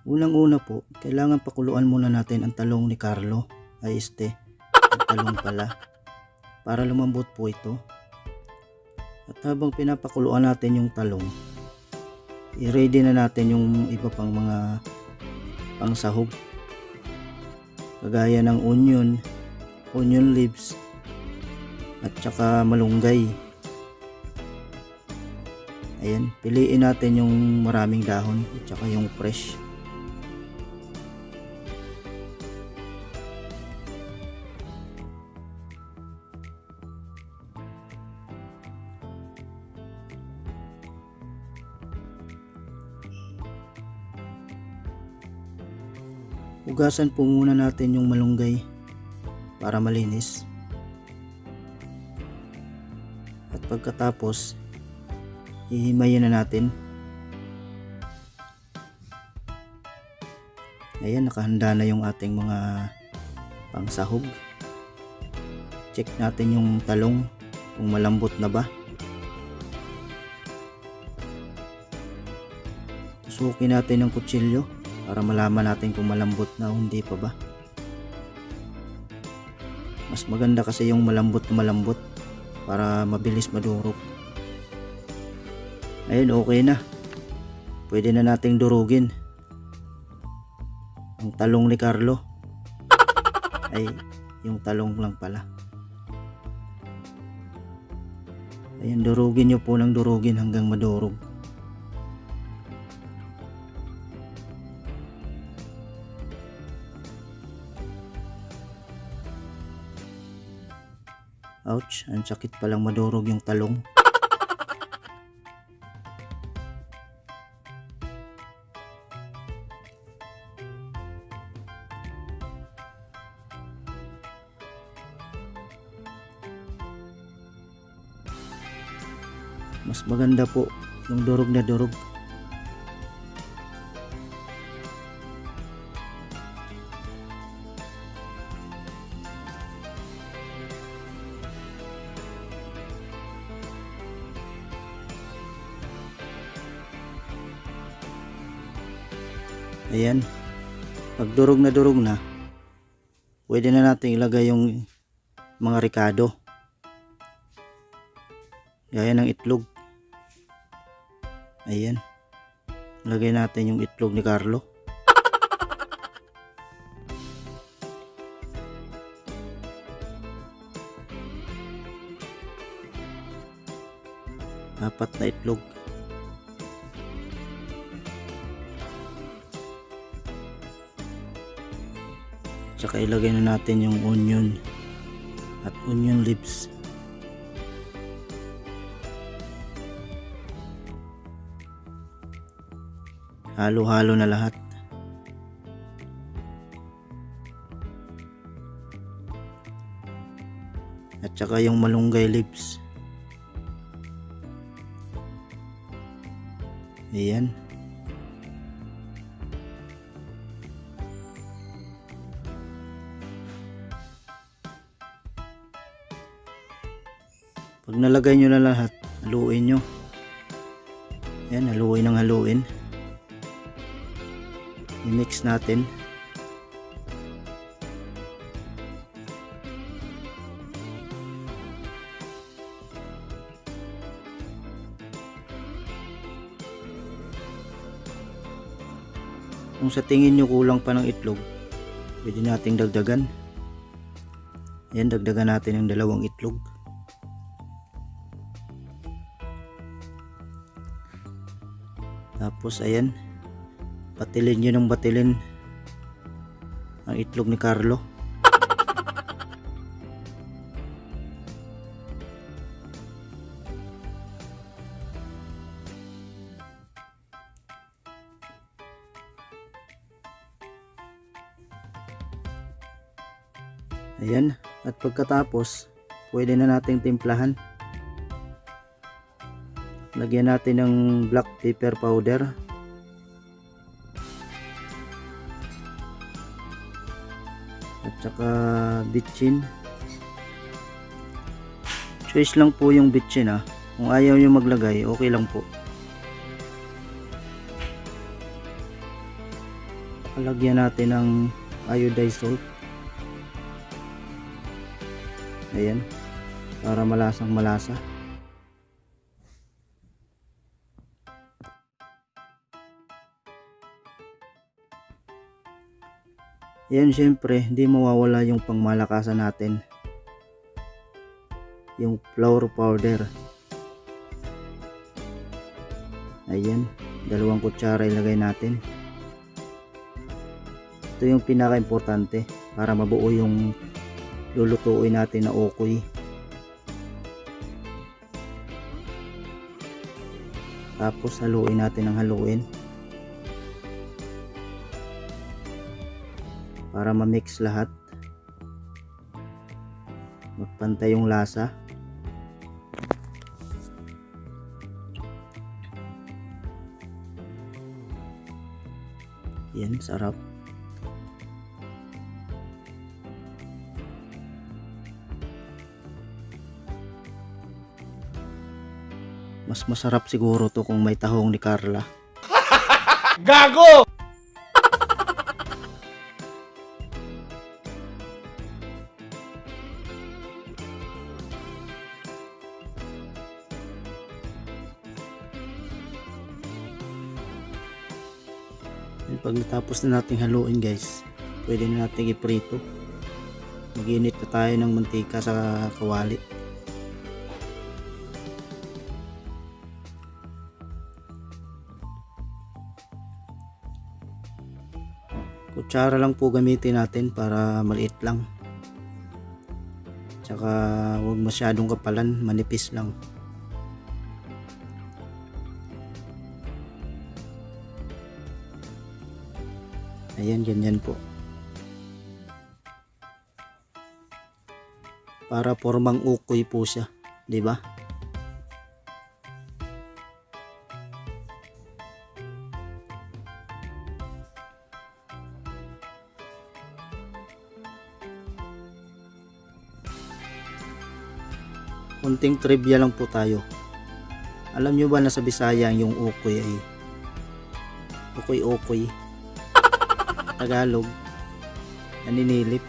Unang-una po, kailangan pakuluan muna natin ang talong ni Carlo. Ang talong pala. Para lumambot po ito. At habang pinapakuluan natin yung talong, i-ready na natin yung iba pang mga pangsahog. Kagaya ng onion leaves, at saka malunggay. Ayan, piliin natin yung maraming dahon at saka yung fresh. Hugasan po muna natin yung malunggay para malinis. At pagkatapos, hihimayin na natin. Ayan, nakahanda na yung ating mga pangsahog. Check natin yung talong kung malambot na ba. Tusukin natin ng kutsilyo para malaman natin kung malambot na o hindi pa ba. Mas maganda kasi yung malambot para mabilis madurog. Ayun, okay na. Pwede na nating durugin ang talong ni Carlo. Ay, yung talong lang pala. Ayun, durugin nyo po ng durugin hanggang madurog. Ouch, ang sakit palang madurog yung talong. Mas maganda po yung durog na durog. Ayan, pag durog na, pwede na natin ilagay yung mga ricado, gaya ng itlog. Ayan, lagay natin yung itlog ni Carlo. Apat na itlog. Tsaka ilagay na natin yung onion at onion leaves. Halo-halo na lahat. At saka yung malunggay leaves. Ayan. Pag nalagay nyo na lahat, haluin nyo. Ayan, haluin ng haluin. I-mix natin. Kung sa tingin nyo kulang pa ng itlog, pwede nating dagdagan. Ayan, dagdagan natin ng 2 itlog. Tapos ayan, batilin nyo ng batilin ang itlog ni Carlo. Ayan, at pagkatapos pwede na nating timplahan. Lagyan natin ng black pepper powder. At saka bitchin. Choice lang po yung bitchin ha. Kung ayaw nyo maglagay, okay lang po. Palagyan natin ng iodized salt. Ayan, para malasang malasa. Ayan, syempre hindi mawawala yung pangmalakasan natin, yung flour powder. Ayan, 2 kutsara ilagay natin. Ito yung pinaka importante para mabuo yung lulutuin natin na ukoy. Tapos haluin natin ng haluin para ma-mix lahat, magpantay yung lasa. Yan, sarap. Mas masarap siguro to kung may tahong ni Carla. Gago! Pag natapos na nating haluin guys, pwede na nating iprito. Mag-init na tayo ng mantika sa kawali. Kutsara lang po gamitin natin para maliit lang. Tsaka huwag masyadong kapalan, manipis lang. Ayan, ganyan po. Para formang ukoy po siya, 'di ba? Konting trivia lang po tayo. Alam nyo ba na sa Bisaya yung ukoy ay ukoy-ukoy? Tagalog, naninilip.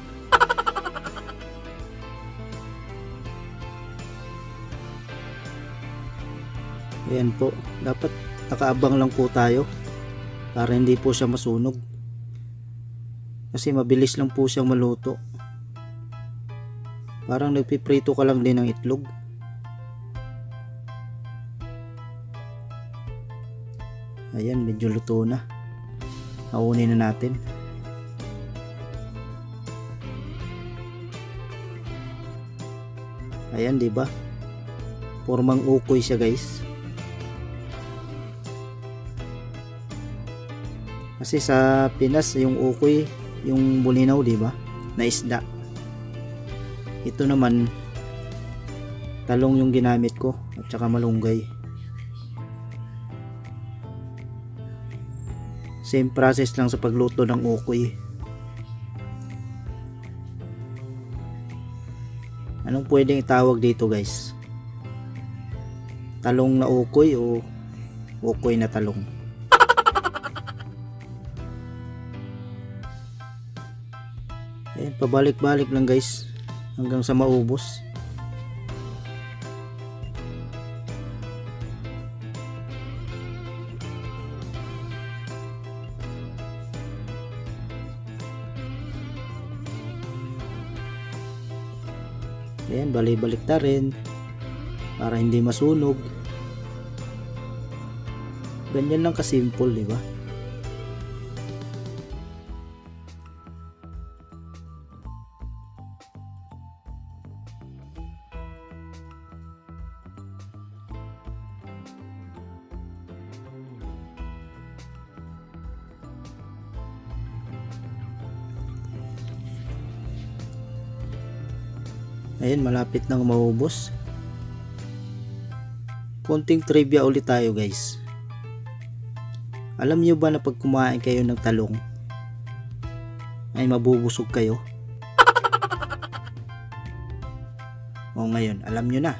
Ayan po, dapat nakaabang lang po tayo para hindi po siya masunog, kasi mabilis lang po siyang maluto. Parang nagpiprito ka lang din ng itlog. Ayan, medyo luto na. Haunin na natin. Ayan, 'di ba? Formang ukoy siya, guys. Kasi sa Pinas yung ukoy, yung bulinaw, 'di ba? Na isda. Ito naman talong yung ginamit ko at saka malunggay. Same process lang sa pagluto ng ukoy. Anong pwedeng itawag dito, guys? Talong na ukoy o ukoy na talong? Ayan, pabalik-balik lang guys hanggang sa maubos. Ayan, balik-balik na rin para hindi masunog. Ganyan lang kasimple, di ba? Ayan, malapit nang maubos. Konting trivia ulit tayo, guys. Alam niyo ba na pag kumain kayo ng talong ay mabubusog kayo? O ngayon, alam niyo na.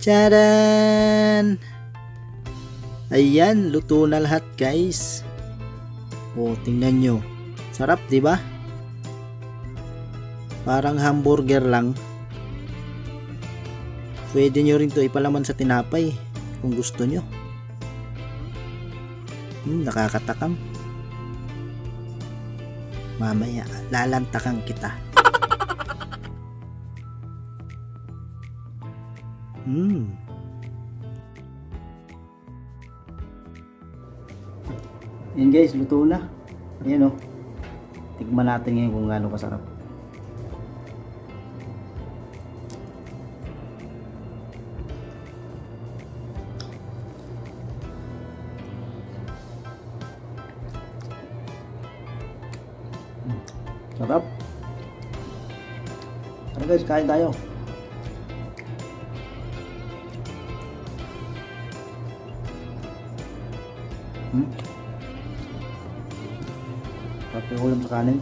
Tcharan! Ayan, luto na lahat guys. O, tingnan nyo. Sarap, di ba? Parang hamburger lang. Pwede nyo rin to ipalaman sa tinapay kung gusto nyo. Nakakatakam. Mamaya, lalantakan kita. Yan guys, luto na. Ayan o. Tikman natin ngayon kung gaano kasarap. Sarap. Tara guys, kain tayo. Sarap yung ulam sa kanin.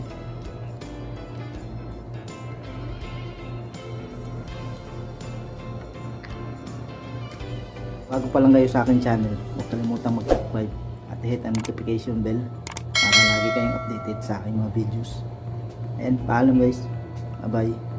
Bago pa lang kayo sa akin channel, huwag kalimutang mag-subscribe at hit ang notification bell para lagi kayong updated sa aking mga videos. And paalam guys. Bye bye.